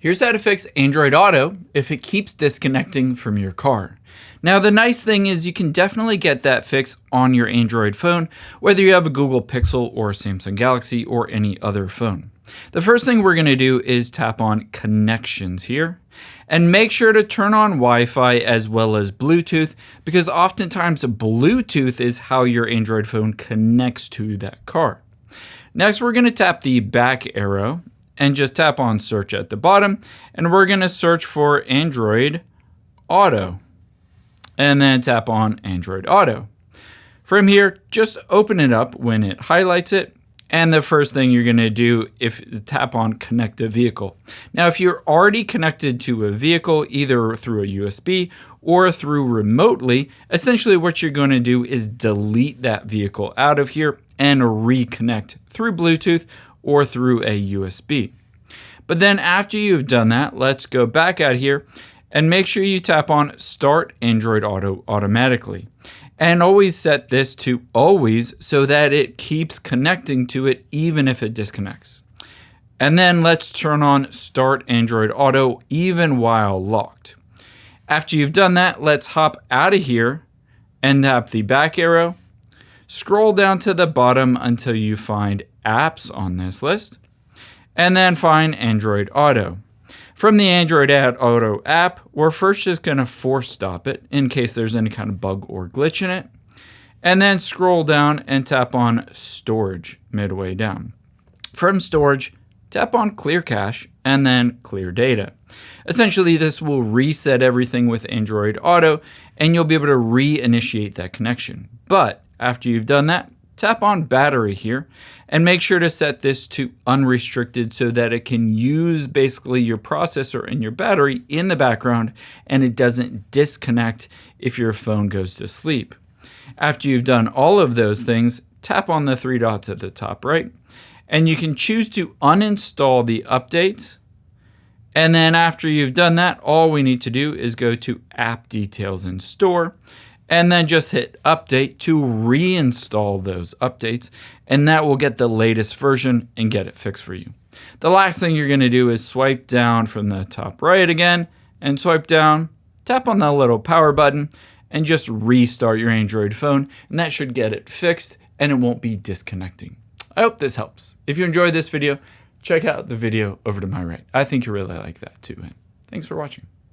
Here's how to fix Android Auto if it keeps disconnecting from your car. Now, the nice thing is you can definitely get that fix on your Android phone, whether you have a Google Pixel or Samsung Galaxy or any other phone. The first thing we're going to do is tap on Connections here and make sure to turn on Wi-Fi as well as Bluetooth, because oftentimes Bluetooth is how your Android phone connects to that car. Next, we're going to tap the back arrow and just tap on search at the bottom, and we're going to search for Android Auto and then tap on Android Auto. From here, just open it up when it highlights it, and the first thing you're going to do is tap on Connect a Vehicle. Now, if you're already connected to a vehicle, either through a USB or through remotely, essentially what you're going to do is delete that vehicle out of here and reconnect through Bluetooth or through a USB. But then after you've done that, let's go back out here and make sure you tap on Start Android Auto automatically. And always set this to always so that it keeps connecting to it even if it disconnects. And then let's turn on Start Android Auto even while locked. After you've done that, let's hop out of here and tap the back arrow. Scroll down to the bottom until you find Apps on this list, and then find Android Auto. From the Android Auto app, we're first just going to force stop it in case there's any kind of bug or glitch in it, and then scroll down and tap on Storage midway down. From Storage, tap on Clear Cache and then Clear Data. Essentially, this will reset everything with Android Auto, and you'll be able to reinitiate that connection. But after you've done that, tap on Battery here and make sure to set this to unrestricted so that it can use basically your processor and your battery in the background and it doesn't disconnect if your phone goes to sleep. After you've done all of those things, tap on the three dots at the top right and you can choose to uninstall the updates. And then after you've done that, all we need to do is go to App Details and Store, and then just hit update to reinstall those updates, and that will get the latest version and get it fixed for you. The last thing you're going to do is swipe down from the top right again and swipe down, tap on the little power button, and just restart your Android phone, and that should get it fixed and it won't be disconnecting. I hope this helps. If you enjoyed this video, check out the video over to my right. I think you really like that too. And thanks for watching.